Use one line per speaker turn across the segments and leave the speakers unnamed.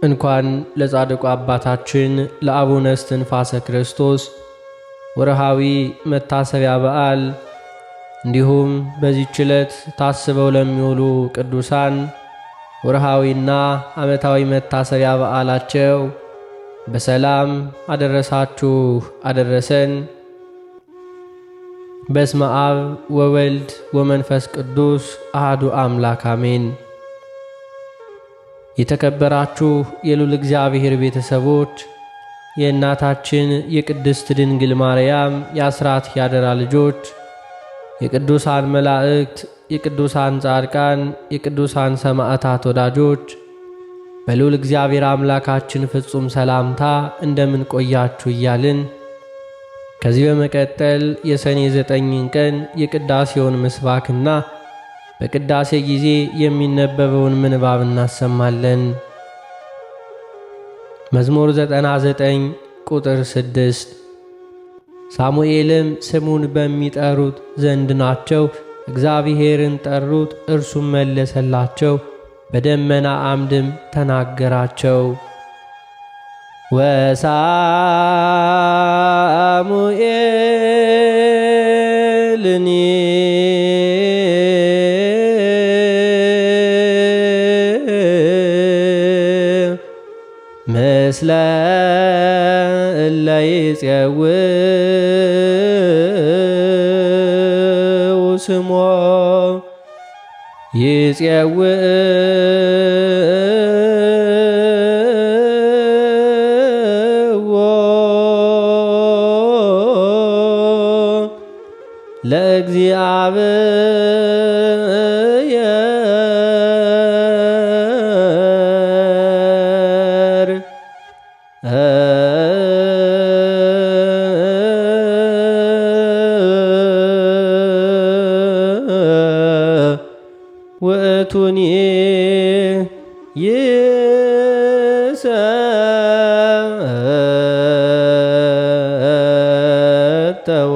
እንኳን ለጻድቁ አባታችን ለአቡነ እስትንፋሰ ክርስቶስ ወርሃዊ መታሰቢያ በዓል እንዲሁም በዚህች ዕለት ታስበው ለሚውሉ ቅዱሳን ወርሃዊና ዓመታዊ መታሰቢያ በዓላቸው በሰላም አደረሳችሁ አደረሰን። በስመ አብ ወወልድ ወመንፈስ ቅዱስ አሐዱ አምላክ አሜን። የተከበራችሁ የልዑል እግዚአብሔር ቤተሰቦች የእናታችን የቅድስት ድንግል ማርያም የአስራት ያደራ ልጆች የቅዱሳን መላእክት የቅዱሳን ጻድቃን የቅዱሳን ሰማዕታት ወዳጆች በልዑል እግዚአብሔር አምላካችን ፍጹም ሰላምታ እንደምን ቆያችሁ እያልን ከዚህ በመቀጠል የሰኔ 9 ቀን የቅዳሴውን ምስባክና በቅዳሴ ጊዜ የሚነበበውን ምንባብ እናሰማለን። መዝሙር 99 ቁጥር 6 ሳሙኤልም ስሙን በሚጠሩት ዘንድ ናቸው፣ እግዚአብሔርን ጠሩት፣ እርሱም መለሰላቸው፣ በደመና አምድም ተናገራቸው። ወሳሙኤልኒ ምስለ እለ ይፄውኡ ስሞ ይፄውእዎ ለእግዚአብሔር ውእቱኒ ይሰጠዎ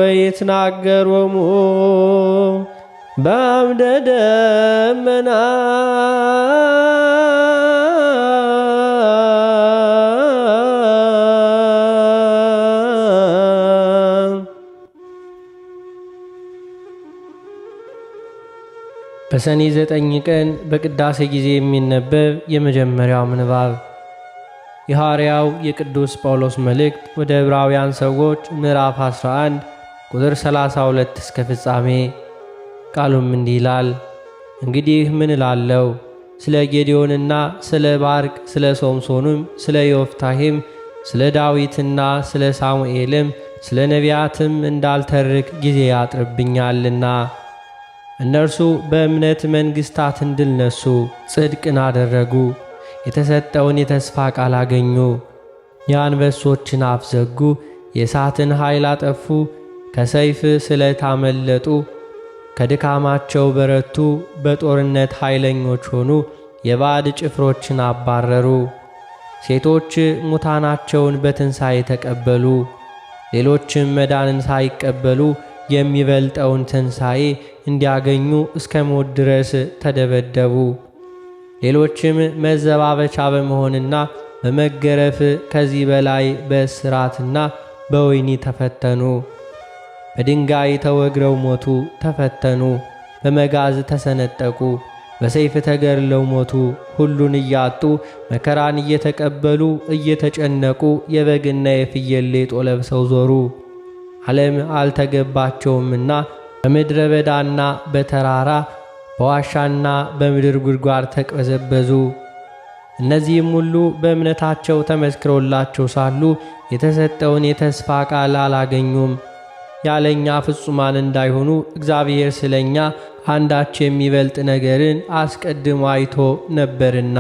ወይትናገሮሙ በአምደ ደመና በሰኔ 9 ቀን በቅዳሴ ጊዜ የሚነበብ የመጀመሪያው ምንባብ የሐዋርያው የቅዱስ ጳውሎስ መልእክት ወደ ዕብራውያን ሰዎች ምዕራፍ 11 ቁጥር 32 እስከ ፍጻሜ። ቃሉም እንዲህ ይላል። እንግዲህ ምን እላለሁ? ስለ ጌዴዎንና ስለ ባርቅ፣ ስለ ሶምሶንም፣ ስለ ዮፍታሔም፣ ስለ ዳዊትና ስለ ሳሙኤልም ስለ ነቢያትም እንዳልተርክ ጊዜ ያጥርብኛልና። እነርሱ በእምነት መንግሥታትን ድል ነሱ፣ ጽድቅን አደረጉ፣ የተሰጠውን የተስፋ ቃል አገኙ፣ የአንበሶችን አፍ ዘጉ፣ የእሳትን ኃይል አጠፉ፣ ከሰይፍ ስለት አመለጡ፣ ከድካማቸው በረቱ፣ በጦርነት ኃይለኞች ሆኑ፣ የባዕድ ጭፍሮችን አባረሩ። ሴቶች ሙታናቸውን በትንሣኤ ተቀበሉ፣ ሌሎችም መዳንን ሳይቀበሉ የሚበልጠውን ትንሣኤ እንዲያገኙ እስከ ሞት ድረስ ተደበደቡ። ሌሎችም መዘባበቻ በመሆንና በመገረፍ ከዚህ በላይ በእስራትና በወህኒ ተፈተኑ። በድንጋይ ተወግረው ሞቱ፣ ተፈተኑ። በመጋዝ ተሰነጠቁ፣ በሰይፍ ተገድለው ሞቱ። ሁሉን እያጡ መከራን እየተቀበሉ እየተጨነቁ የበግና የፍየል ሌጦ ለብሰው ዞሩ። ዓለም አልተገባቸውምና በምድረ በዳና በተራራ በዋሻና በምድር ጉድጓድ ተቅበዘበዙ። እነዚህም ሁሉ በእምነታቸው ተመስክሮላቸው ሳሉ የተሰጠውን የተስፋ ቃል አላገኙም። ያለኛ ፍጹማን እንዳይሆኑ እግዚአብሔር ስለኛ አንዳች የሚበልጥ ነገርን አስቀድሞ አይቶ ነበርና።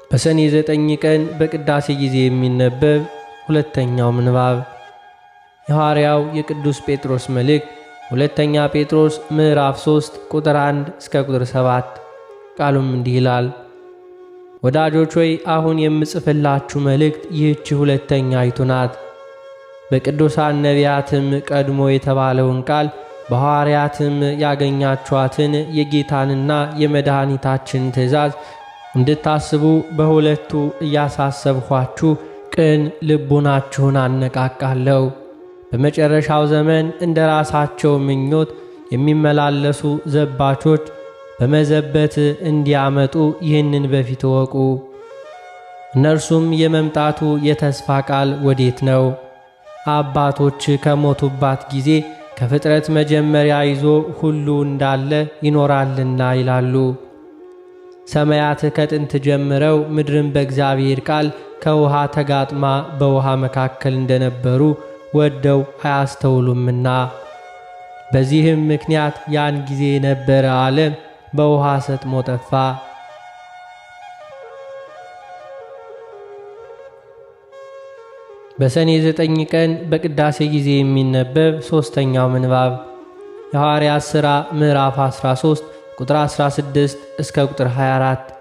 በሰኔ 9 ቀን በቅዳሴ ጊዜ የሚነበብ ሁለተኛው ምንባብ የሐዋርያው የቅዱስ ጴጥሮስ መልእክት ሁለተኛ ጴጥሮስ ምዕራፍ 3 ቁጥር 1 እስከ ቁጥር 7። ቃሉም እንዲህ ይላል። ወዳጆች ሆይ አሁን የምጽፍላችሁ መልእክት ይህች ሁለተኛይቱ ናት። በቅዱሳን ነቢያትም ቀድሞ የተባለውን ቃል በሐዋርያትም ያገኛችኋትን የጌታንና የመድኃኒታችን ትእዛዝ እንድታስቡ በሁለቱ እያሳሰብኋችሁ ቅን ልቡናችሁን አነቃቃለሁ። በመጨረሻው ዘመን እንደ ራሳቸው ምኞት የሚመላለሱ ዘባቾች በመዘበት እንዲያመጡ ይህንን በፊት እወቁ። እነርሱም የመምጣቱ የተስፋ ቃል ወዴት ነው? አባቶች ከሞቱባት ጊዜ ከፍጥረት መጀመሪያ ይዞ ሁሉ እንዳለ ይኖራልና ይላሉ። ሰማያት ከጥንት ጀምረው ምድርን በእግዚአብሔር ቃል ከውሃ ተጋጥማ በውሃ መካከል እንደነበሩ ወደው አያስተውሉምና፣ በዚህም ምክንያት ያን ጊዜ የነበረ ዓለም በውሃ ሰጥሞ ጠፋ። በሰኔ 9 ቀን በቅዳሴ ጊዜ የሚነበብ ሦስተኛው ምንባብ የሐዋርያት ሥራ ምዕራፍ 13 ቁጥር 16 እስከ ቁጥር 24።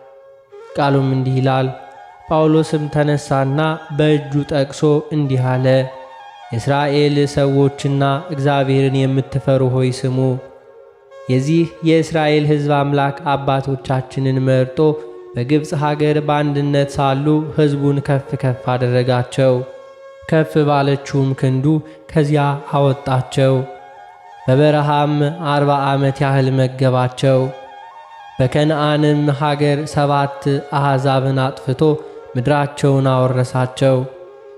ቃሉም እንዲህ ይላል። ጳውሎስም ተነሳና በእጁ ጠቅሶ እንዲህ አለ። የእስራኤል ሰዎችና እግዚአብሔርን የምትፈሩ ሆይ ስሙ። የዚህ የእስራኤል ሕዝብ አምላክ አባቶቻችንን መርጦ በግብፅ ሀገር በአንድነት ሳሉ ሕዝቡን ከፍ ከፍ አደረጋቸው። ከፍ ባለችውም ክንዱ ከዚያ አወጣቸው። በበረሃም 40 ዓመት ያህል መገባቸው። በከነዓንም ሀገር 7 አሕዛብን አጥፍቶ ምድራቸውን አወረሳቸው።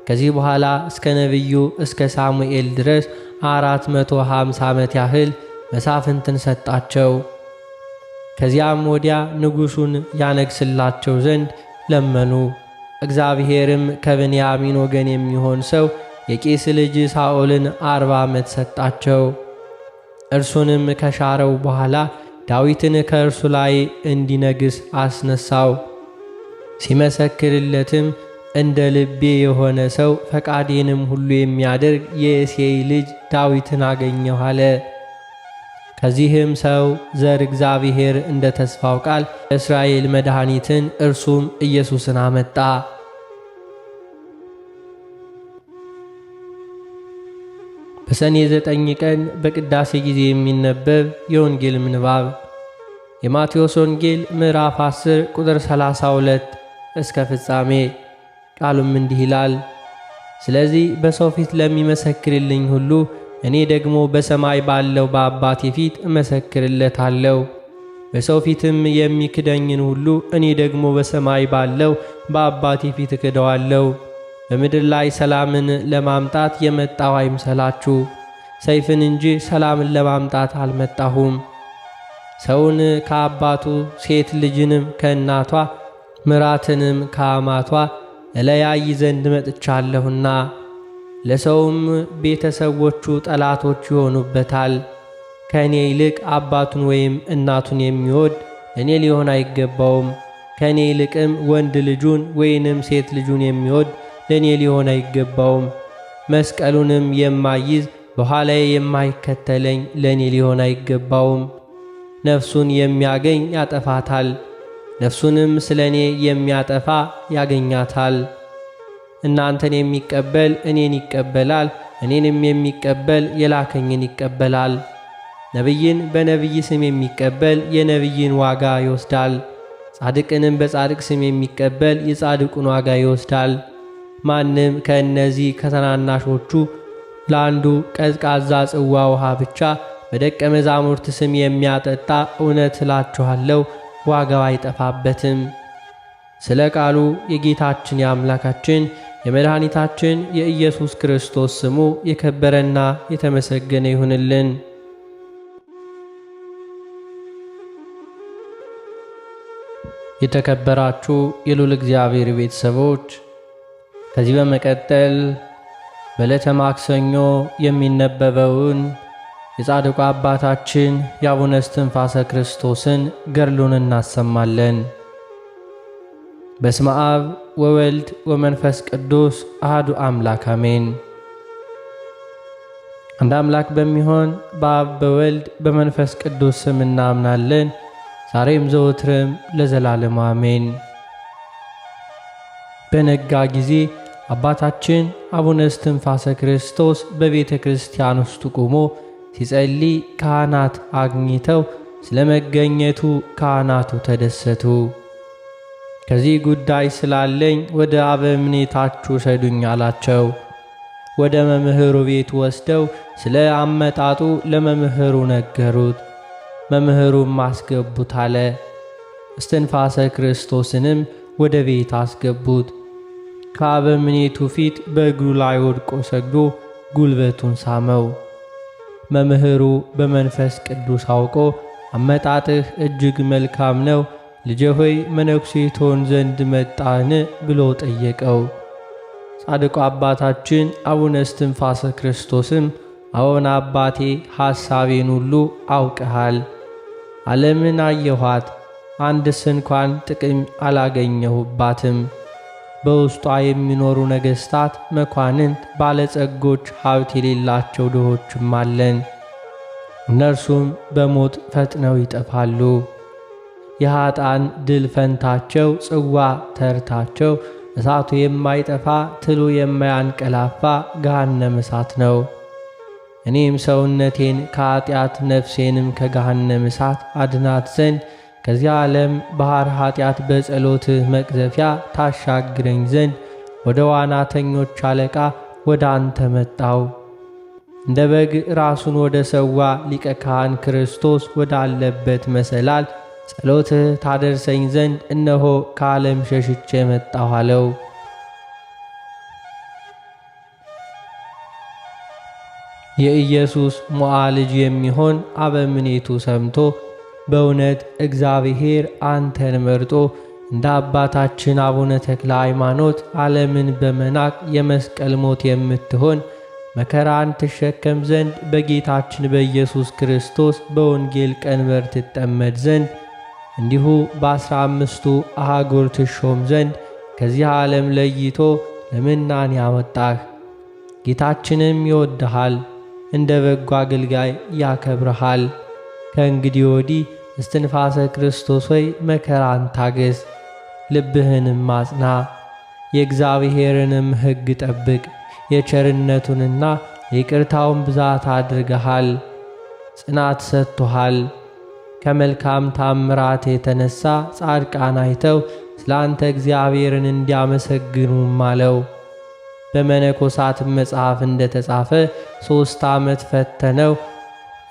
ከዚህ በኋላ እስከ ነቢዩ እስከ ሳሙኤል ድረስ 450 ዓመት ያህል መሳፍንትን ሰጣቸው። ከዚያም ወዲያ ንጉሡን ያነግሥላቸው ዘንድ ለመኑ። እግዚአብሔርም ከብንያሚን ወገን የሚሆን ሰው የቂስ ልጅ ሳኦልን 40 ዓመት ሰጣቸው። እርሱንም ከሻረው በኋላ ዳዊትን ከእርሱ ላይ እንዲነግስ አስነሳው። ሲመሰክርለትም እንደ ልቤ የሆነ ሰው ፈቃዴንም ሁሉ የሚያደርግ የእሴይ ልጅ ዳዊትን አገኘሁ አለ። ከዚህም ሰው ዘር እግዚአብሔር እንደ ተስፋው ቃል እስራኤል መድኃኒትን እርሱም ኢየሱስን አመጣ። በሰኔ 9 ቀን በቅዳሴ ጊዜ የሚነበብ የወንጌል ምንባብ የማቴዎስ ወንጌል ምዕራፍ 10 ቁጥር 32 እስከ ፍጻሜ። ቃሉም እንዲህ ይላል። ስለዚህ በሰው ፊት ለሚመሰክርልኝ ሁሉ እኔ ደግሞ በሰማይ ባለው በአባቴ ፊት እመሰክርለታለሁ። በሰው ፊትም የሚክደኝን ሁሉ እኔ ደግሞ በሰማይ ባለው በአባቴ ፊት እክደዋለሁ። በምድር ላይ ሰላምን ለማምጣት የመጣሁ አይምሰላችሁ፣ ሰይፍን እንጂ ሰላምን ለማምጣት አልመጣሁም። ሰውን ከአባቱ ሴት ልጅንም ከእናቷ ምራትንም ከአማቷ እለያይ ዘንድ መጥቻለሁና ለሰውም ቤተሰቦቹ ጠላቶች ይሆኑበታል። ከእኔ ይልቅ አባቱን ወይም እናቱን የሚወድ እኔ ሊሆን አይገባውም። ከእኔ ይልቅም ወንድ ልጁን ወይንም ሴት ልጁን የሚወድ ለእኔ ሊሆን አይገባውም። መስቀሉንም የማይዝ በኋላዬ የማይከተለኝ ለእኔ ሊሆን አይገባውም። ነፍሱን የሚያገኝ ያጠፋታል፣ ነፍሱንም ስለ እኔ የሚያጠፋ ያገኛታል። እናንተን የሚቀበል እኔን ይቀበላል፣ እኔንም የሚቀበል የላከኝን ይቀበላል። ነቢይን በነቢይ ስም የሚቀበል የነቢይን ዋጋ ይወስዳል። ጻድቅንም በጻድቅ ስም የሚቀበል የጻድቁን ዋጋ ይወስዳል። ማንም ከእነዚህ ከተናናሾቹ ለአንዱ ቀዝቃዛ ጽዋ ውሃ ብቻ በደቀ መዛሙርት ስም የሚያጠጣ እውነት እላችኋለሁ ዋጋው አይጠፋበትም። ስለ ቃሉ የጌታችን የአምላካችን የመድኃኒታችን የኢየሱስ ክርስቶስ ስሙ የከበረና የተመሰገነ ይሁንልን። የተከበራችሁ የልዑል እግዚአብሔር ቤተሰቦች፣ ከዚህ በመቀጠል በዕለተ ማክሰኞ የሚነበበውን የጻድቁ አባታችን የአቡነ እስትንፋሰ ክርስቶስን ገድሉን እናሰማለን። በስመ አብ ወወልድ ወመንፈስ ቅዱስ አሐዱ አምላክ አሜን። አንድ አምላክ በሚሆን በአብ በወልድ በመንፈስ ቅዱስ ስም እናምናለን። ዛሬም ዘወትርም ለዘላለም አሜን። በነጋ ጊዜ አባታችን አቡነ እስትንፋሰ ክርስቶስ በቤተ ክርስቲያን ውስጥ ቆሞ ሲጸልይ ካህናት አግኝተው ስለ መገኘቱ ካህናቱ ተደሰቱ። ከዚህ ጉዳይ ስላለኝ ወደ አበምኔታችሁ ሰዱኝ አላቸው። ወደ መምህሩ ቤት ወስደው ስለ አመጣጡ ለመምህሩ ነገሩት። መምህሩም አስገቡት አለ። እስትንፋሰ ክርስቶስንም ወደ ቤት አስገቡት። ከአበምኔቱ ፊት በእግሩ ላይ ወድቆ ሰግዶ ጉልበቱን ሳመው። መምህሩ በመንፈስ ቅዱስ አውቆ አመጣጥህ እጅግ መልካም ነው፣ ልጄ ሆይ መነኩሴ ትሆን ዘንድ መጣህን ብሎ ጠየቀው። ጻድቁ አባታችን አቡነ እስትንፋሰ ክርስቶስም አዎን አባቴ፣ ሐሳቤን ሁሉ አውቀሃል። ዓለምን አየኋት፣ አንድስ እንኳን ጥቅም አላገኘሁባትም። በውስጧ የሚኖሩ ነገሥታት፣ መኳንንት፣ ባለጸጎች፣ ሀብት የሌላቸው ድሆችም አለን። እነርሱም በሞት ፈጥነው ይጠፋሉ። የኀጣን ድል ፈንታቸው፣ ጽዋ ተርታቸው እሳቱ የማይጠፋ ትሉ የማያንቀላፋ ገሃነመ እሳት ነው። እኔም ሰውነቴን ከኀጢአት ነፍሴንም ከገሃነመ እሳት አድናት ዘንድ ከዚህ ዓለም ባሕር ኀጢአት በጸሎትህ መቅዘፊያ ታሻግረኝ ዘንድ ወደ ዋናተኞች አለቃ ወደ አንተ መጣው። እንደ በግ ራሱን ወደ ሰዋ ሊቀ ካህን ክርስቶስ ወዳለበት መሰላል ጸሎትህ ታደርሰኝ ዘንድ እነሆ ከዓለም ሸሽቼ መጣሁ አለው። የኢየሱስ ሞዓ ልጅ የሚሆን አበምኔቱ ሰምቶ በእውነት እግዚአብሔር አንተን መርጦ እንደ አባታችን አቡነ ተክለ ሃይማኖት ዓለምን በመናቅ የመስቀል ሞት የምትሆን መከራን ትሸከም ዘንድ በጌታችን በኢየሱስ ክርስቶስ በወንጌል ቀንበር ትጠመድ ዘንድ እንዲሁ በ15ቱ አህጉር ትሾም ዘንድ ከዚህ ዓለም ለይቶ ለምናን ያወጣህ። ጌታችንም ይወድሃል፣ እንደ በጎ አገልጋይ ያከብረሃል። ከእንግዲህ ወዲህ እስትንፋሰ ክርስቶስ ሆይ መከራን ታገስ፣ ልብህንም አጽና፣ የእግዚአብሔርንም ሕግ ጠብቅ። የቸርነቱንና የይቅርታውን ብዛት አድርገሃል፣ ጽናት ሰጥቶሃል። ከመልካም ታምራት የተነሳ ጻድቃን አይተው ስለ አንተ እግዚአብሔርን እንዲያመሰግኑም አለው። በመነኮሳት መጽሐፍ እንደ ተጻፈ 3 ዓመት ፈተነው።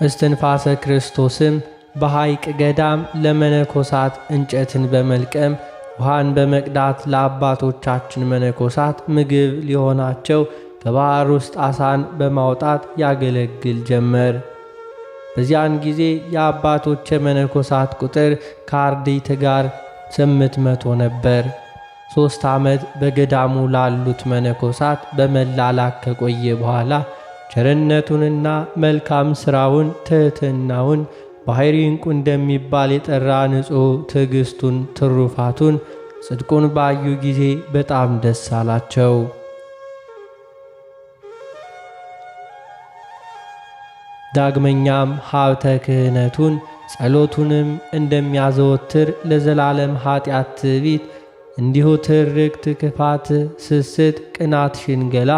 እስትንፋሰ ክርስቶስም በሐይቅ ገዳም ለመነኮሳት እንጨትን በመልቀም ውሃን በመቅዳት ለአባቶቻችን መነኮሳት ምግብ ሊሆናቸው ከባሕር ውስጥ ዓሣን በማውጣት ያገለግል ጀመር። በዚያን ጊዜ የአባቶች መነኮሳት ቁጥር ከአርድእት ጋር 800 ነበር። 3 ዓመት በገዳሙ ላሉት መነኮሳት በመላላክ ከቆየ በኋላ ቸርነቱንና መልካም ሥራውን፣ ትሕትናውን፣ ባሕሪ ዕንቁ እንደሚባል የጠራ ንጹሕ ትዕግሥቱን፣ ትሩፋቱን፣ ጽድቁን ባዩ ጊዜ በጣም ደስ አላቸው። ዳግመኛም ሀብተ ክህነቱን ጸሎቱንም እንደሚያዘወትር ለዘላለም ኀጢአት፣ ትዕቢት፣ እንዲሁ ትርክት፣ ክፋት፣ ስስት፣ ቅናት፣ ሽንገላ፣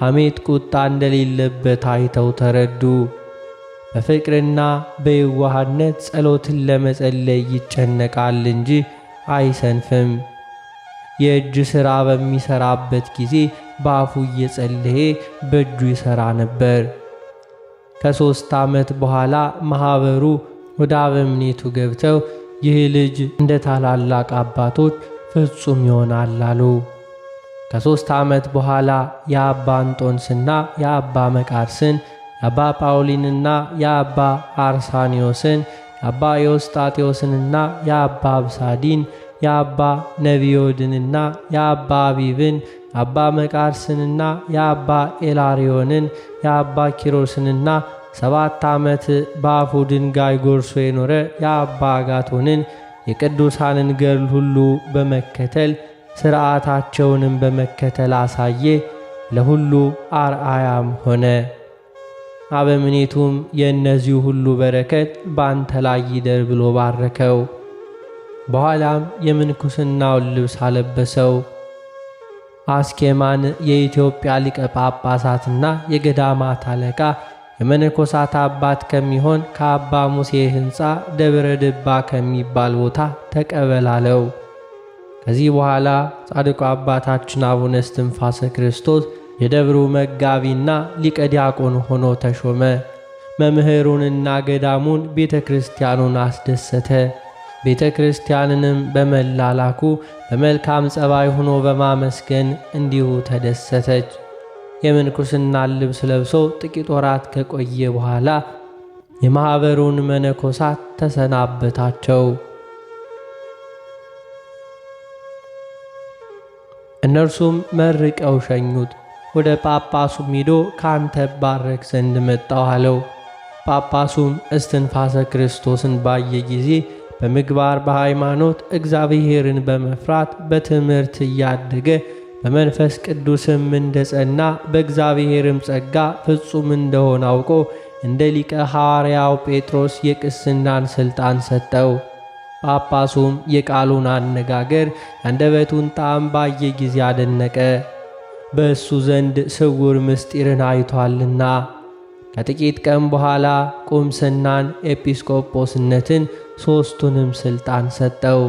ሐሜት፣ ቁጣ እንደሌለበት አይተው ተረዱ። በፍቅርና በየዋህነት ጸሎትን ለመጸለይ ይጨነቃል እንጂ አይሰንፍም። የእጅ ሥራ በሚሠራበት ጊዜ በአፉ እየጸለየ በእጁ ይሠራ ነበር። ከ3 ዓመት በኋላ ማኅበሩ ወደ አበምኔቱ ገብተው ይህ ልጅ እንደ ታላላቅ አባቶች ፍጹም ይሆናል አሉ። ከ3 ዓመት በኋላ የአባ እንጦንስና የአባ መቃርስን፣ የአባ ጳውሊንና የአባ አርሳኒዮስን፣ የአባ ኤዎስጣቴዎስንና የአባ አብሳዲን፣ የአባ ነቢዮድንና የአባ አቢብን፣ የአባ መቃርስንና የአባ ኤላሪዮንን፣ የአባ ኪሮስንና 7 ዓመት በአፉ ድንጋይ ጎርሶ የኖረ የአባ አጋቶንን የቅዱሳንን ገድል ሁሉ በመከተል ሥርዓታቸውንም በመከተል አሳየ። ለሁሉ አርአያም ሆነ። አበምኔቱም የእነዚሁ ሁሉ በረከት ባንተ ላይ ይደር ብሎ ባረከው። በኋላም የምንኩስናውን ልብስ አለበሰው። አስኬማን የኢትዮጵያ ሊቀ ጳጳሳትና የገዳማት አለቃ የመነኮሳት አባት ከሚሆን ከአባ ሙሴ ሕንፃ ደብረ ድባ ከሚባል ቦታ ተቀበላለው። ከዚህ በኋላ ጻድቁ አባታችን አቡነ እስትንፋሰ ክርስቶስ የደብሩ መጋቢና ሊቀ ዲያቆን ሆኖ ተሾመ። መምህሩንና ገዳሙን ቤተ ክርስቲያኑን አስደሰተ። ቤተ ክርስቲያንንም በመላላኩ በመልካም ጸባይ ሆኖ በማመስገን እንዲሁ ተደሰተች። የምንኩስናን ልብስ ለብሶ ጥቂት ወራት ከቆየ በኋላ የማኅበሩን መነኮሳት ተሰናበታቸው። እነርሱም መርቀው ሸኙት። ወደ ጳጳሱም ሄዶ ካንተ ባረክ ዘንድ መጣሁ አለው። ጳጳሱም እስትንፋሰ ክርስቶስን ባየ ጊዜ በምግባር በሃይማኖት እግዚአብሔርን በመፍራት በትምህርት እያደገ በመንፈስ ቅዱስም እንደጸና በእግዚአብሔርም ጸጋ ፍጹም እንደሆነ አውቆ እንደ ሊቀ ሐዋርያው ጴጥሮስ የቅስናን ሥልጣን ሰጠው። ጳጳሱም የቃሉን አነጋገር አንደበቱን ጣዕም ባየ ጊዜ አደነቀ፣ በእሱ ዘንድ ስውር ምስጢርን አይቷልና። ከጥቂት ቀን በኋላ ቁምስናን፣ ኤጲስቆጶስነትን፣ ሦስቱንም ሥልጣን ሰጠው።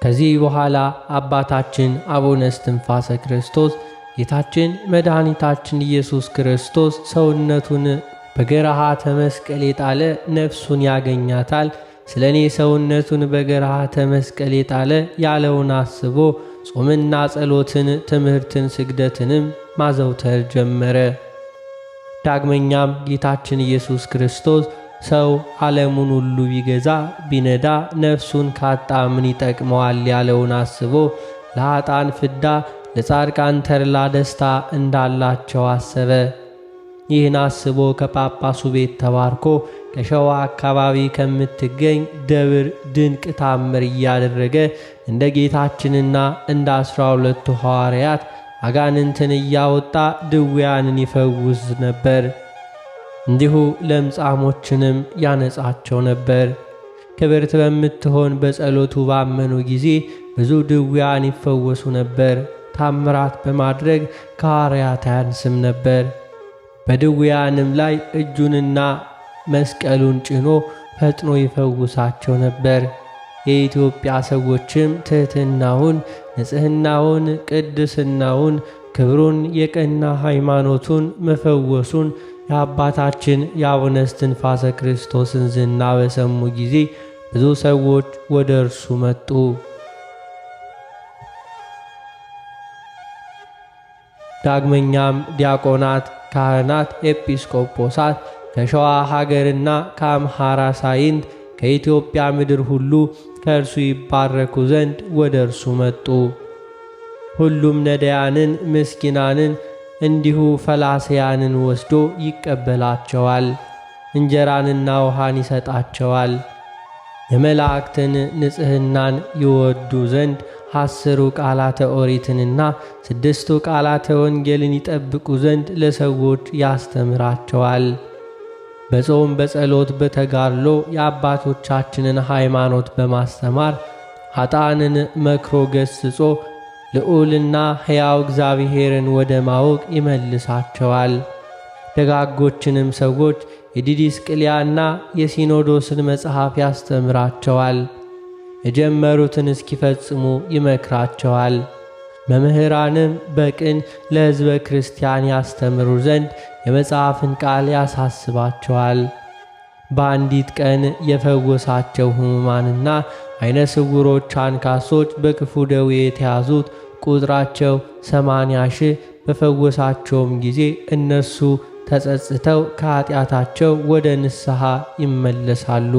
ከዚህ በኋላ አባታችን አቡነ እስትንፋሰ ክርስቶስ ጌታችን መድኃኒታችን ኢየሱስ ክርስቶስ ሰውነቱን በገርሃተ መስቀል የጣለ ነፍሱን ያገኛታል፣ ስለ እኔ ሰውነቱን በገርሃተ መስቀል የጣለ ያለውን አስቦ ጾምና ጸሎትን፣ ትምህርትን፣ ስግደትንም ማዘውተር ጀመረ። ዳግመኛም ጌታችን ኢየሱስ ክርስቶስ ሰው ዓለሙን ሁሉ ቢገዛ ቢነዳ ነፍሱን ካጣ ምን ይጠቅመዋል ያለውን አስቦ ለኃጥአን ፍዳ ለጻድቃን ተድላ ደስታ እንዳላቸው አሰበ። ይህን አስቦ ከጳጳሱ ቤት ተባርኮ ከሸዋ አካባቢ ከምትገኝ ደብር ድንቅ ታምር እያደረገ እንደ ጌታችንና እንደ 12ቱ ሐዋርያት አጋንንትን እያወጣ ድውያንን ይፈውስ ነበር። እንዲሁ ለምጻሞችንም ያነጻቸው ነበር። ክብርት በምትሆን በጸሎቱ ባመኑ ጊዜ ብዙ ድውያን ይፈወሱ ነበር። ታምራት በማድረግ ከሐዋርያት አያንስም ነበር። በድውያንም ላይ እጁንና መስቀሉን ጭኖ ፈጥኖ ይፈውሳቸው ነበር። የኢትዮጵያ ሰዎችም ትሕትናውን፣ ንጽሕናውን፣ ቅድስናውን፣ ክብሩን፣ የቀና ሃይማኖቱን፣ መፈወሱን የአባታችን የአቡነ እስትንፋሰ ክርስቶስን ዝና በሰሙ ጊዜ ብዙ ሰዎች ወደ እርሱ መጡ። ዳግመኛም ዲያቆናት፣ ካህናት፣ ኤጲስቆጶሳት ከሸዋ ሀገርና ከአምሐራ ሳይንት ከኢትዮጵያ ምድር ሁሉ ከእርሱ ይባረኩ ዘንድ ወደ እርሱ መጡ። ሁሉም ነዳያንን፣ ምስኪናንን እንዲሁ ፈላስያንን ወስዶ ይቀበላቸዋል። እንጀራንና ውሃን ይሰጣቸዋል። የመላእክትን ንጽሕናን ይወዱ ዘንድ 10 ቃላተ ኦሪትንና 6 ቃላተ ወንጌልን ይጠብቁ ዘንድ ለሰዎች ያስተምራቸዋል። በጾም በጸሎት በተጋድሎ የአባቶቻችንን ሃይማኖት በማስተማር ኃጥአንን መክሮ ገስጾ ልዑልና ሕያው እግዚአብሔርን ወደ ማወቅ ይመልሳቸዋል። ደጋጎችንም ሰዎች የዲድስቅልያና የሲኖዶስን መጽሐፍ ያስተምራቸዋል። የጀመሩትን እስኪፈጽሙ ይመክራቸዋል። መምህራንም በቅን ለሕዝበ ክርስቲያን ያስተምሩ ዘንድ የመጽሐፍን ቃል ያሳስባቸዋል። በአንዲት ቀን የፈወሳቸው ሕሙማንና ዓይነ ስውሮች፣ አንካሶች፣ በክፉ ደዌ የተያዙት ቁጥራቸው 80,000 በፈወሳቸውም ጊዜ እነሱ ተጸጽተው ከኀጢአታቸው ወደ ንስሐ ይመለሳሉ።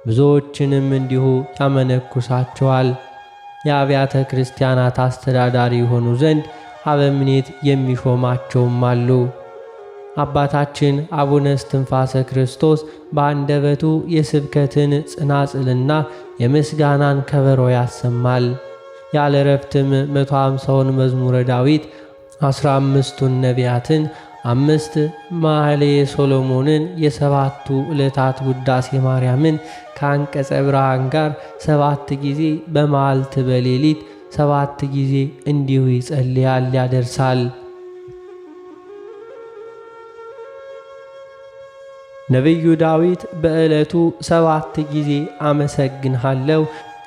ብዙዎችንም እንዲሁ ያመነኩሳቸዋል። የአብያተ ክርስቲያናት አስተዳዳሪ የሆኑ ዘንድ አበምኔት የሚሾማቸውም አሉ። አባታችን አቡነ እስትንፋሰ ክርስቶስ በአንደበቱ የስብከትን ጽናጽልና የምስጋናን ከበሮ ያሰማል። ያለ ረፍትም 150ውን መዝሙረ ዳዊት፣ 15ቱን ነቢያትን፣ 5 ማኅሌየ ሶሎሞንን የሰባቱ ዕለታት ውዳሴ ማርያምን ከአንቀጸ ብርሃን ጋር 7 ጊዜ በመዓልት በሌሊት 7 ጊዜ እንዲሁ ይጸልያል ያደርሳል። ነቢዩ ዳዊት በዕለቱ 7 ጊዜ አመሰግንሃለሁ፣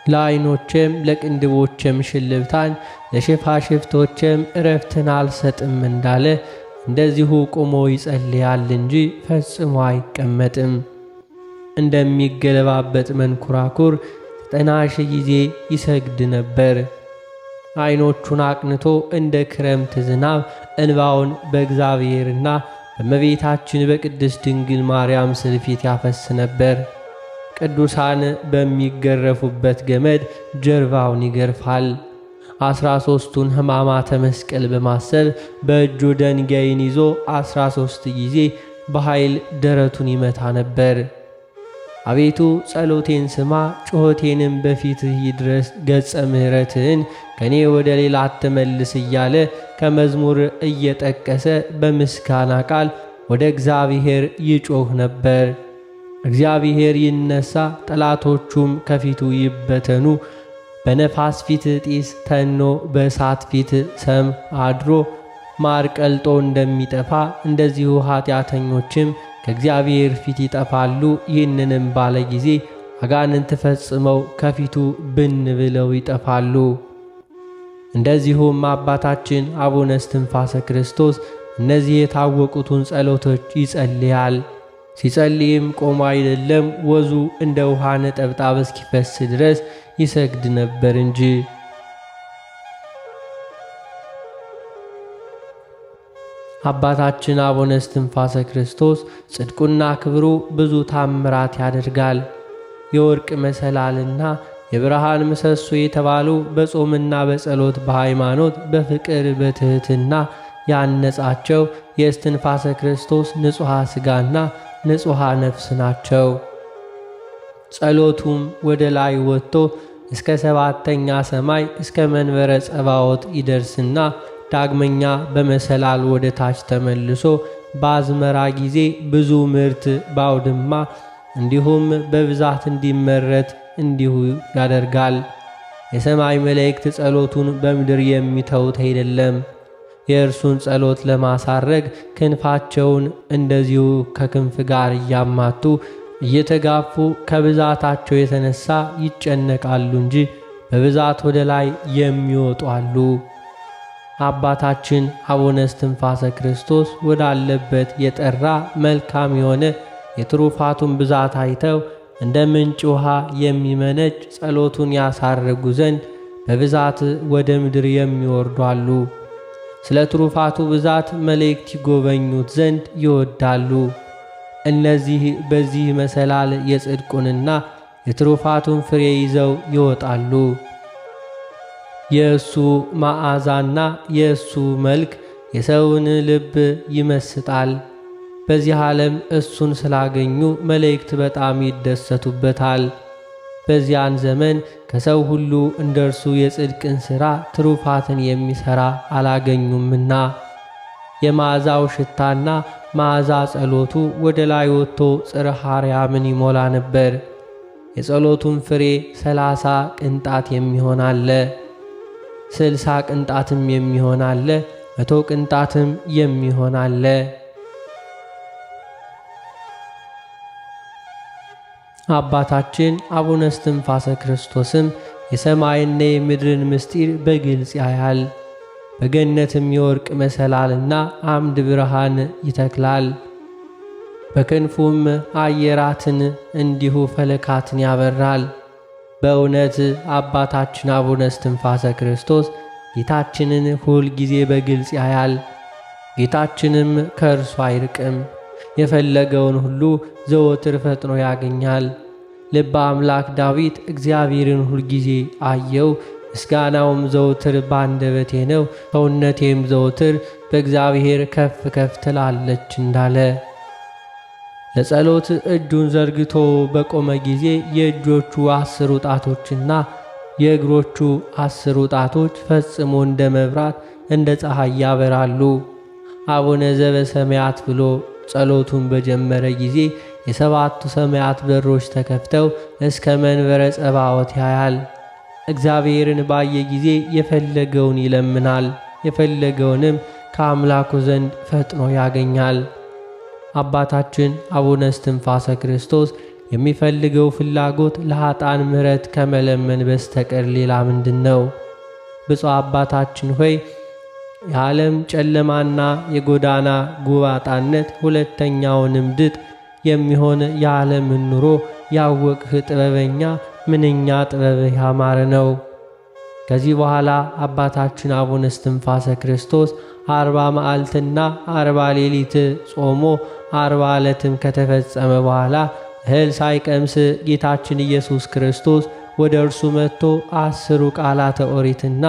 ለዓይኖቼም ለቅንድቦቼም ሽልብታን ለሽፋሽፍቶቼም ዕረፍትን አልሰጥም እንዳለ እንደዚሁ ቆሞ ይጸልያል እንጂ ፈጽሞ አይቀመጥም። እንደሚገለባበጥ መንኮራኩር 90,000 ጊዜ ይሰግድ ነበር። ዓይኖቹን አቅንቶ እንደ ክረምት ዝናብ እንባውን በእግዚአብሔርና በእመቤታችን በቅድስት ድንግል ማርያም ስዕል ፊት ያፈስ ነበር። ቅዱሳን በሚገረፉበት ገመድ ጀርባውን ይገርፋል። 13ቱን ሕማማተ መስቀል በማሰብ በእጁ ደንጋይን ይዞ 13 ጊዜ በኃይል ደረቱን ይመታ ነበር። አቤቱ ጸሎቴን ስማ፣ ጩኸቴንም በፊትህ ይድረስ፣ ገጸ ምሕረትህን ከኔ ወደ ሌላ አትመልስ እያለ ከመዝሙር እየጠቀሰ በምስጋና ቃል ወደ እግዚአብሔር ይጮህ ነበር። እግዚአብሔር ይነሳ፣ ጠላቶቹም ከፊቱ ይበተኑ። በነፋስ ፊት ጢስ ተኖ በእሳት ፊት ሰም አድሮ ማር ቀልጦ እንደሚጠፋ እንደዚሁ ኃጢአተኞችም ከእግዚአብሔር ፊት ይጠፋሉ። ይህንንም ባለ ጊዜ አጋንንት ፈጽመው ከፊቱ ብን ብለው ይጠፋሉ። እንደዚሁም አባታችን አቡነ እስትንፋሰ ክርስቶስ እነዚህ የታወቁትን ጸሎቶች ይጸልያል። ሲጸልይም ቆሞ አይደለም፣ ወዙ እንደ ውሃ ነጠብጣብ እስኪፈስ ድረስ ይሰግድ ነበር እንጂ። አባታችን አቡነ እስትንፋሰ ክርስቶስ ጽድቁና ክብሩ ብዙ ታምራት ያደርጋል። የወርቅ መሰላልና የብርሃን ምሰሶ የተባሉ በጾምና በጸሎት በሃይማኖት በፍቅር በትሕትና ያነጻቸው የእስትንፋሰ ክርስቶስ ንጹሐ ሥጋና ንጹሐ ነፍስ ናቸው። ጸሎቱም ወደ ላይ ወጥቶ እስከ 7ኛ ሰማይ እስከ መንበረ ጸባዖት ይደርስና ዳግመኛ በመሰላል ወደ ታች ተመልሶ በአዝመራ ጊዜ ብዙ ምርት ባውድማ እንዲሁም በብዛት እንዲመረት እንዲሁ ያደርጋል። የሰማይ መላእክት ጸሎቱን በምድር የሚተውት አይደለም። የእርሱን ጸሎት ለማሳረግ ክንፋቸውን እንደዚሁ ከክንፍ ጋር እያማቱ እየተጋፉ ከብዛታቸው የተነሳ ይጨነቃሉ እንጂ በብዛት ወደ ላይ የሚወጡ አሉ። አባታችን አቡነ እስትንፋሰ ክርስቶስ ወዳለበት የጠራ መልካም የሆነ የትሩፋቱን ብዛት አይተው እንደ ምንጭ ውሃ የሚመነጭ ጸሎቱን ያሳርጉ ዘንድ በብዛት ወደ ምድር የሚወርዱ አሉ። ስለ ትሩፋቱ ብዛት መላእክት ይጎበኙት ዘንድ ይወዳሉ። እነዚህ በዚህ መሰላል የጽድቁንና የትሩፋቱን ፍሬ ይዘው ይወጣሉ። የእሱ መዓዛና የእሱ መልክ የሰውን ልብ ይመስጣል። በዚህ ዓለም እሱን ስላገኙ መላእክት በጣም ይደሰቱበታል። በዚያን ዘመን ከሰው ሁሉ እንደ እርሱ የጽድቅን ሥራ ትሩፋትን የሚሠራ አላገኙምና የመዓዛው ሽታና መዓዛ ጸሎቱ ወደ ላይ ወጥቶ ጽርሐ አርያምን ይሞላ ነበር። የጸሎቱን ፍሬ 30 ቅንጣት የሚሆን አለ፣ 60 ቅንጣትም የሚሆን አለ፣ 100 ቅንጣትም የሚሆን አለ። አባታችን አቡነ እስትንፋሰ ክርስቶስም የሰማይና የምድርን ምስጢር በግልጽ ያያል። በገነትም የወርቅ መሰላልና አምድ ብርሃን ይተክላል። በክንፉም አየራትን እንዲሁ ፈለካትን ያበራል። በእውነት አባታችን አቡነ እስትንፋሰ ክርስቶስ ጌታችንን ሁል ጊዜ በግልጽ ያያል። ጌታችንም ከእርሱ አይርቅም። የፈለገውን ሁሉ ዘወትር ፈጥኖ ያገኛል። ልበ አምላክ ዳዊት እግዚአብሔርን ሁል ጊዜ አየው፣ ምስጋናውም ዘወትር ባንደበቴ ነው፣ ሰውነቴም ዘወትር በእግዚአብሔር ከፍ ከፍ ትላለች እንዳለ ለጸሎት እጁን ዘርግቶ በቆመ ጊዜ የእጆቹ 10 ጣቶችና የእግሮቹ 10 ጣቶች ፈጽሞ እንደ መብራት እንደ ፀሐይ ያበራሉ። አቡነ ዘበሰማያት ብሎ ጸሎቱን በጀመረ ጊዜ የሰባቱ ሰማያት በሮች ተከፍተው እስከ መንበረ ጸባዖት ያያል። እግዚአብሔርን ባየ ጊዜ የፈለገውን ይለምናል፣ የፈለገውንም ከአምላኩ ዘንድ ፈጥኖ ያገኛል። አባታችን አቡነ እስትንፋሰ ክርስቶስ የሚፈልገው ፍላጎት ለኃጥአን ምሕረት ከመለመን በስተቀር ሌላ ምንድን ነው? ብፁዕ አባታችን ሆይ የዓለም ጨለማና የጎዳና ጉባጣነት ሁለተኛውንም ድጥ የሚሆን የዓለምን ኑሮ ያወቅህ ጥበበኛ ምንኛ ጥበብህ ያማረ ነው። ከዚህ በኋላ አባታችን አቡነ እስትንፋሰ ክርስቶስ 40 መዓልትና 40 ሌሊት ጾሞ 40 ዕለትም ከተፈጸመ በኋላ እህል ሳይቀምስ ጌታችን ኢየሱስ ክርስቶስ ወደ እርሱ መጥቶ 10ሩ ቃላተ ኦሪትና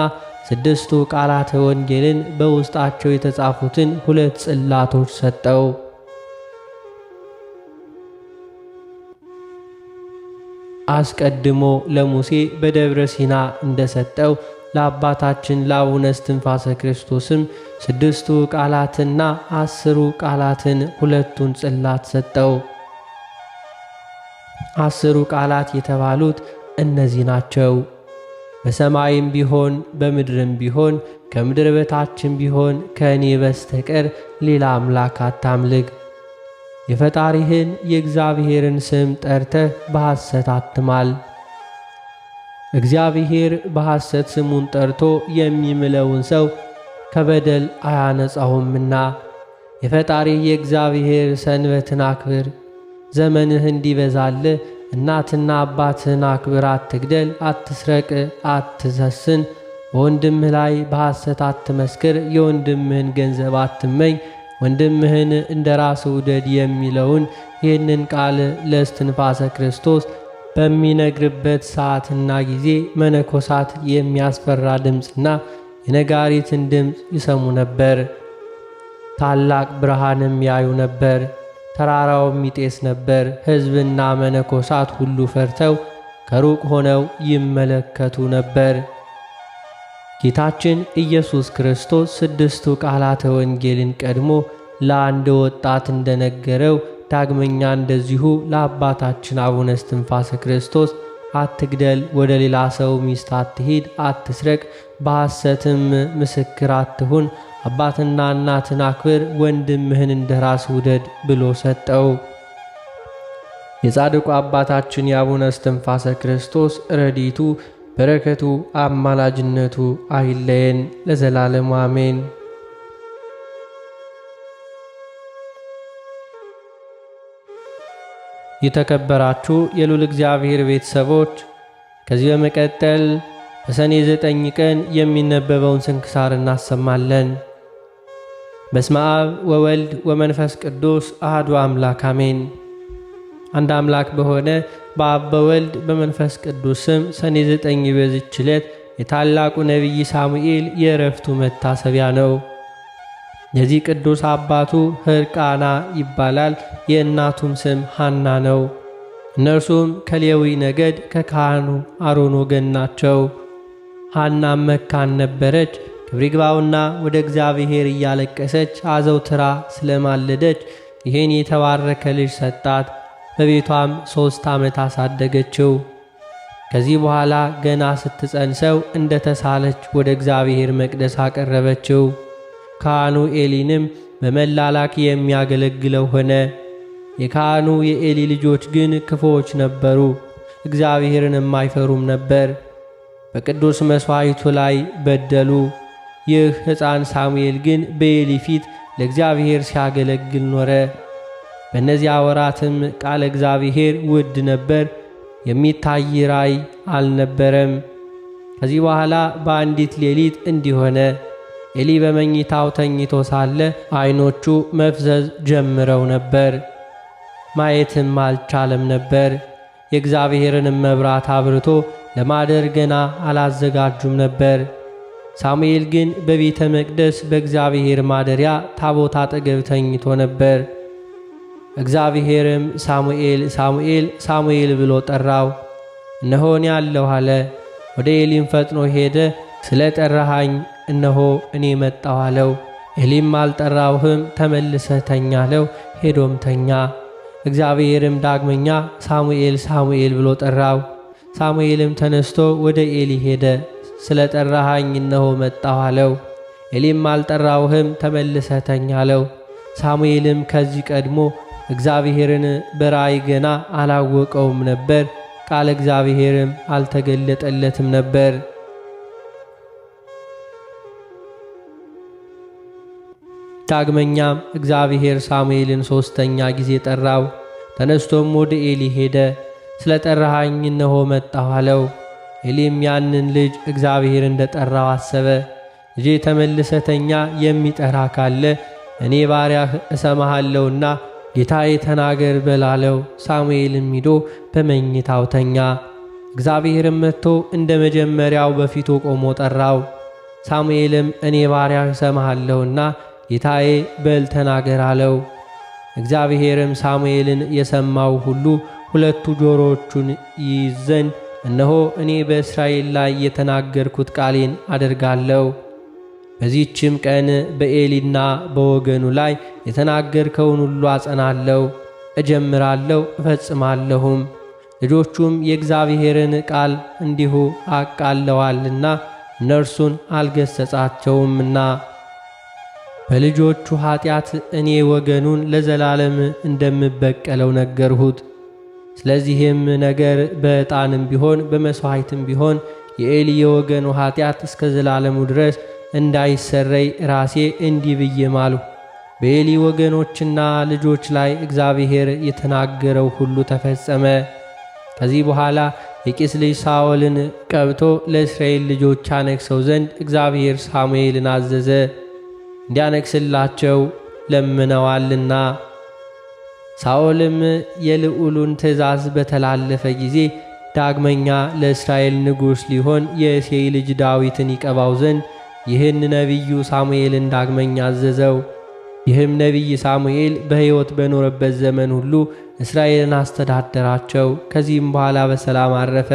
6ቱ ቃላተ ወንጌልን በውስጣቸው የተጻፉትን 2 ጽላቶች ሰጠው። አስቀድሞ ለሙሴ በደብረ ሲና እንደሰጠው ለአባታችን ለአቡነ እስትንፋሰ ክርስቶስም 6ቱ ቃላትና 10ሩ ቃላትን 2ቱን ጽላት ሰጠው። 10ሩ ቃላት የተባሉት እነዚህ ናቸው። በሰማይም ቢሆን በምድርም ቢሆን ከምድር በታችም ቢሆን ከእኔ በስተቀር ሌላ አምላክ አታምልክ። የፈጣሪህን የእግዚአብሔርን ስም ጠርተህ በሐሰት አትማል። እግዚአብሔር በሐሰት ስሙን ጠርቶ የሚምለውን ሰው ከበደል አያነጻውምና። የፈጣሪህ የእግዚአብሔር ሰንበትን አክብር። ዘመንህ እንዲበዛልህ እናትና አባትህን አክብር። አትግደል፣ አትስረቅ፣ አትሰስን፣ በወንድምህ ላይ በሐሰት አትመስክር፣ የወንድምህን ገንዘብ አትመኝ፣ ወንድምህን እንደ ራስህ ውደድ የሚለውን ይህንን ቃል ለእስትንፋሰ ክርስቶስ በሚነግርበት ሰዓትና ጊዜ መነኮሳት የሚያስፈራ ድምፅና የነጋሪትን ድምፅ ይሰሙ ነበር። ታላቅ ብርሃንም ያዩ ነበር። ተራራውም ይጤስ ነበር። ሕዝብና መነኮሳት ሁሉ ፈርተው ከሩቅ ሆነው ይመለከቱ ነበር። ጌታችን ኢየሱስ ክርስቶስ 6ቱ ቃላተ ወንጌልን ቀድሞ ለአንድ ወጣት እንደነገረው ዳግመኛ እንደዚሁ ለአባታችን አቡነ እስትንፋሰ ክርስቶስ አትግደል፣ ወደ ሌላ ሰው ሚስት አትሂድ፣ አትስረቅ፣ በሐሰትም ምስክር አትሁን፣ አባትና እናትን አክብር፣ ወንድምህን እንደ ራስ ውደድ ብሎ ሰጠው። የጻድቁ አባታችን የአቡነ እስትንፋሰ ክርስቶስ ረድኤቱ በረከቱ አማላጅነቱ አይለየን ለዘላለሙ አሜን። የተከበራችሁ የልዑል እግዚአብሔር ቤተሰቦች ከዚህ በመቀጠል በሰኔ 9 ቀን የሚነበበውን ስንክሳር እናሰማለን። በስመ አብ ወወልድ ወመንፈስ ቅዱስ አሐዱ አምላክ አሜን። አንድ አምላክ በሆነ በአብ በወልድ በመንፈስ ቅዱስ ስም ሰኔ 9 በዚች ዕለት የታላቁ ነቢይ ሳሙኤል የዕረፍቱ መታሰቢያ ነው። የዚህ ቅዱስ አባቱ ሕርቃና ይባላል። የእናቱም ስም ሐና ነው። እነርሱም ከሌዊ ነገድ ከካህኑ አሮን ወገን ናቸው። ሐናም መካን ነበረች። ክብር ይግባውና ወደ እግዚአብሔር እያለቀሰች አዘውትራ ስለማለደች ይህን የተባረከ ልጅ ሰጣት። በቤቷም 3 ዓመት አሳደገችው። ከዚህ በኋላ ገና ስትጸንሰው እንደ ተሳለች ወደ እግዚአብሔር መቅደስ አቀረበችው። ካህኑ ኤሊንም በመላላክ የሚያገለግለው ሆነ። የካህኑ የኤሊ ልጆች ግን ክፉዎች ነበሩ፣ እግዚአብሔርንም አይፈሩም ነበር። በቅዱስ መሥዋዕቱ ላይ በደሉ። ይህ ሕፃን ሳሙኤል ግን በኤሊ ፊት ለእግዚአብሔር ሲያገለግል ኖረ። በእነዚያ ወራትም ቃለ እግዚአብሔር ውድ ነበር፣ የሚታይ ራእይ አልነበረም። ከዚህ በኋላ በአንዲት ሌሊት እንዲህ ሆነ። ኤሊ በመኝታው ተኝቶ ሳለ ዓይኖቹ መፍዘዝ ጀምረው ነበር፣ ማየትም አልቻለም ነበር። የእግዚአብሔርንም መብራት አብርቶ ለማደር ገና አላዘጋጁም ነበር። ሳሙኤል ግን በቤተ መቅደስ በእግዚአብሔር ማደሪያ ታቦት አጠገብ ተኝቶ ነበር። እግዚአብሔርም ሳሙኤል ሳሙኤል ሳሙኤል ብሎ ጠራው። እነሆን ያለሁ አለ። ወደ ኤሊም ፈጥኖ ሄደ። ስለ ጠራሃኝ እነሆ እኔ መጣሁ አለው። ኤሊም አልጠራውህም፣ ተመልሰህ ተኛ አለው። ሄዶም ተኛ። እግዚአብሔርም ዳግመኛ ሳሙኤል ሳሙኤል ብሎ ጠራው። ሳሙኤልም ተነስቶ ወደ ኤሊ ሄደ። ስለ ጠራሃኝ እነሆ መጣሁ አለው። ኤሊም አልጠራውህም፣ ተመልሰህ ተኛ አለው። ሳሙኤልም ከዚህ ቀድሞ እግዚአብሔርን በራእይ ገና አላወቀውም ነበር፣ ቃል እግዚአብሔርም አልተገለጠለትም ነበር። ዳግመኛም እግዚአብሔር ሳሙኤልን 3ኛ ጊዜ ጠራው። ተነስቶም ወደ ኤሊ ሄደ። ስለ ጠራሃኝ እነሆ መጣሁ አለው። ኤሊም ያንን ልጅ እግዚአብሔር እንደ ጠራው አሰበ። ልጄ ተመልሰህ ተኛ፣ የሚጠራ ካለ እኔ ባሪያህ እሰማሃለሁና ጌታዬ ተናገር በላለው። ሳሙኤልም ሂዶ በመኝታው ተኛ። እግዚአብሔርም መጥቶ እንደ መጀመሪያው በፊቱ ቆሞ ጠራው። ሳሙኤልም እኔ ባሪያህ እሰማሃለሁና ጌታዬ በል ተናገር አለው። እግዚአብሔርም ሳሙኤልን የሰማው ሁሉ ሁለቱ ጆሮዎቹን ይይዝ ዘንድ እነሆ እኔ በእስራኤል ላይ የተናገርኩት ቃሌን አደርጋለሁ። በዚህችም ቀን በኤሊና በወገኑ ላይ የተናገርከውን ሁሉ አጸናለሁ፣ እጀምራለሁ፣ እፈጽማለሁም። ልጆቹም የእግዚአብሔርን ቃል እንዲሁ አቃለዋልና እነርሱን አልገሰጻቸውምና በልጆቹ ኃጢአት እኔ ወገኑን ለዘላለም እንደምበቀለው ነገርሁት። ስለዚህም ነገር በዕጣንም ቢሆን በመሥዋዕትም ቢሆን የኤሊ የወገኑ ኃጢአት እስከ ዘላለሙ ድረስ እንዳይሰረይ ራሴ እንዲህ ብዬ ማልሁ። በኤሊ ወገኖችና ልጆች ላይ እግዚአብሔር የተናገረው ሁሉ ተፈጸመ። ከዚህ በኋላ የቂስ ልጅ ሳኦልን ቀብቶ ለእስራኤል ልጆች አነግሠው ዘንድ እግዚአብሔር ሳሙኤልን አዘዘ፣ እንዲያነግሥላቸው ለምነዋልና። ሳኦልም የልዑሉን ትእዛዝ በተላለፈ ጊዜ ዳግመኛ ለእስራኤል ንጉሥ ሊሆን የእሴይ ልጅ ዳዊትን ይቀባው ዘንድ ይህን ነቢዩ ሳሙኤልን ዳግመኛ አዘዘው። ይህም ነቢይ ሳሙኤል በሕይወት በኖረበት ዘመን ሁሉ እስራኤልን አስተዳደራቸው። ከዚህም በኋላ በሰላም አረፈ።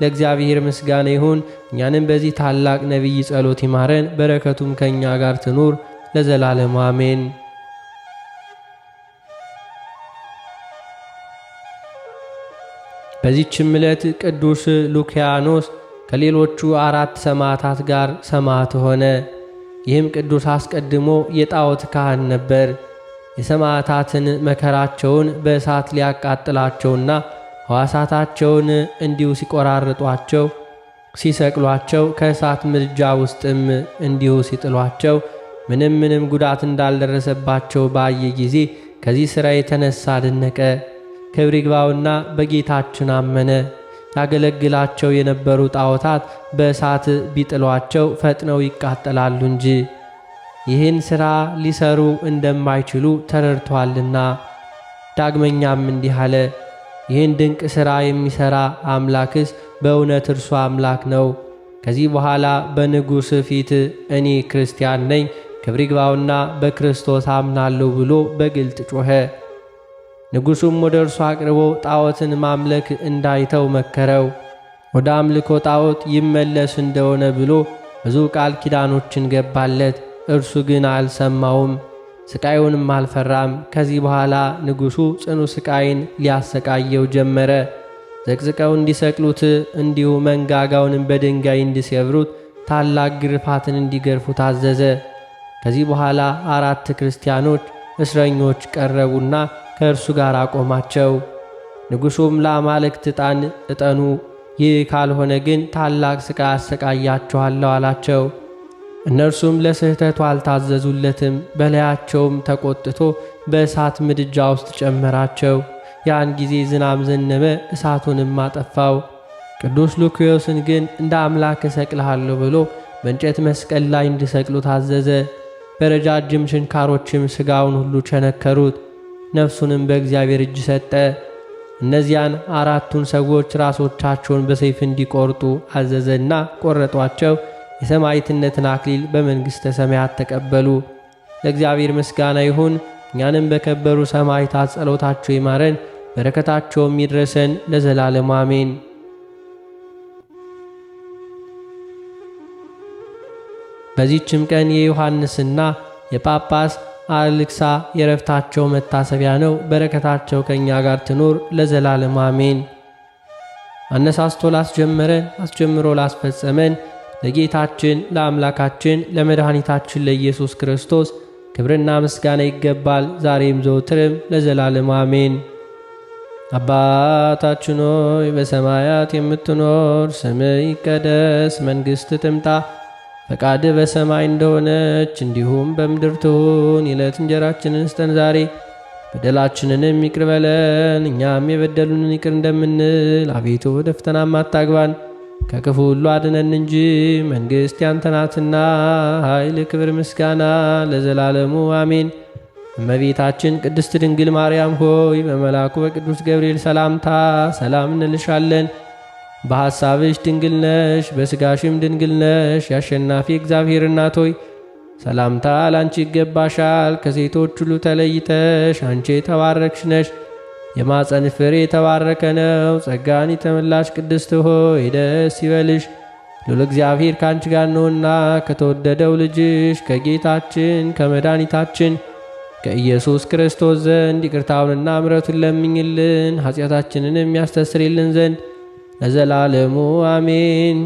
ለእግዚአብሔር ምስጋና ይሁን። እኛንም በዚህ ታላቅ ነቢይ ጸሎት ይማረን፣ በረከቱም ከእኛ ጋር ትኑር ለዘላለሙ አሜን። በዚህችም ዕለት ቅዱስ ሉኪያኖስ ከሌሎቹ 4 ሰማዕታት ጋር ሰማዕት ሆነ። ይህም ቅዱስ አስቀድሞ የጣዖት ካህን ነበር። የሰማዕታትን መከራቸውን በእሳት ሊያቃጥላቸውና ሕዋሳታቸውን እንዲሁ ሲቆራርጧቸው ሲሰቅሏቸው ከእሳት ምድጃ ውስጥም እንዲሁ ሲጥሏቸው ምንም ጉዳት እንዳልደረሰባቸው ባየ ጊዜ ከዚህ ሥራ የተነሳ አደነቀ። ክብር ይግባውና በጌታችን አመነ። ያገለግላቸው የነበሩ ጣዖታት በእሳት ቢጥሏቸው ፈጥነው ይቃጠላሉ እንጂ ይህን ሥራ ሊሰሩ እንደማይችሉ ተረድቷልና። ዳግመኛም እንዲህ አለ፣ ይህን ድንቅ ሥራ የሚሠራ አምላክስ በእውነት እርሱ አምላክ ነው። ከዚህ በኋላ በንጉሥ ፊት እኔ ክርስቲያን ነኝ፣ ክብር ይግባውና በክርስቶስ አምናለሁ ብሎ በግልጥ ጮኸ። ንጉሡም ወደ እርሱ አቅርቦ ጣዖትን ማምለክ እንዳይተው መከረው። ወደ አምልኮ ጣዖት ይመለስ እንደሆነ ብሎ ብዙ ቃል ኪዳኖችን ገባለት። እርሱ ግን አልሰማውም፣ ስቃዩንም አልፈራም። ከዚህ በኋላ ንጉሡ ጽኑ ስቃይን ሊያሰቃየው ጀመረ። ዘቅዝቀው እንዲሰቅሉት እንዲሁ መንጋጋውንም በድንጋይ እንዲሰብሩት ታላቅ ግርፋትን እንዲገርፉት አዘዘ። ከዚህ በኋላ 4 ክርስቲያኖች እስረኞች ቀረቡና ከእርሱ ጋር አቆማቸው። ንጉሡም ለአማልክት ዕጣን እጠኑ፣ ይህ ካልሆነ ግን ታላቅ ሥቃይ አሰቃያችኋለሁ አላቸው። እነርሱም ለስህተቱ አልታዘዙለትም። በላያቸውም ተቆጥቶ በእሳት ምድጃ ውስጥ ጨመራቸው። ያን ጊዜ ዝናብ ዘነበ፣ እሳቱንም አጠፋው። ቅዱስ ሉኪዮስን ግን እንደ አምላክ እሰቅልሃለሁ ብሎ በእንጨት መስቀል ላይ እንዲሰቅሉ ታዘዘ። በረጃጅም ችንካሮችም ሥጋውን ሁሉ ቸነከሩት። ነፍሱንም በእግዚአብሔር እጅ ሰጠ። እነዚያን 4ቱን ሰዎች ራሶቻቸውን በሰይፍ እንዲቆርጡ አዘዘና ቆረጧቸው። የሰማዕትነትን አክሊል በመንግሥተ ሰማያት ተቀበሉ። ለእግዚአብሔር ምስጋና ይሁን። እኛንም በከበሩ ሰማዕታት ጸሎታቸው ይማረን፣ በረከታቸውም ይድረሰን ለዘላለሙ አሜን። በዚህችም ቀን የዮሐንስና የጳጳስ አልክሳ የረፍታቸው መታሰቢያ ነው። በረከታቸው ከእኛ ጋር ትኖር ለዘላለም አሜን። አነሳስቶ ላስጀመረን አስጀምሮ ላስፈጸመን ለጌታችን ለአምላካችን ለመድኃኒታችን ለኢየሱስ ክርስቶስ ክብርና ምስጋና ይገባል፣ ዛሬም ዘወትርም ለዘላለም አሜን። አባታችን ሆይ በሰማያት የምትኖር፣ ስምህ ይቀደስ፣ መንግሥትህ ትምጣ፣ ፈቃድህ በሰማይ እንደሆነች እንዲሁም በምድር ትሁን። የዕለት እንጀራችንን ስጠን ዛሬ፣ በደላችንንም ይቅር በለን እኛም የበደሉንን ይቅር እንደምንል፣ አቤቱ ወደ ፈተናም አታግባን ከክፉ ሁሉ አድነን እንጂ መንግሥት ያንተ ናትና፣ ኃይል፣ ክብር፣ ምስጋና ለዘላለሙ አሜን። እመቤታችን ቅድስት ድንግል ማርያም ሆይ በመልአኩ በቅዱስ ገብርኤል ሰላምታ ሰላም እንልሻለን። በሐሳብሽ ድንግል ነሽ፣ በሥጋሽም ድንግል ነሽ። የአሸናፊ እግዚአብሔር እናት ሆይ ሰላምታ ላንቺ ይገባሻል። ከሴቶች ሁሉ ተለይተሽ አንቺ የተባረክሽ ነሽ፣ የማፀን ፍሬ የተባረከ ነው። ጸጋን የተመላሽ ቅድስት ሆይ ደስ ይበልሽ፣ ሉል እግዚአብሔር ካንቺ ጋር ነውና ከተወደደው ልጅሽ ከጌታችን ከመድኃኒታችን ከኢየሱስ ክርስቶስ ዘንድ ይቅርታውንና ምሕረቱን ለምኝልን ኃጢአታችንን የሚያስተሰርይልን ዘንድ ለዘላለሙ አሜን።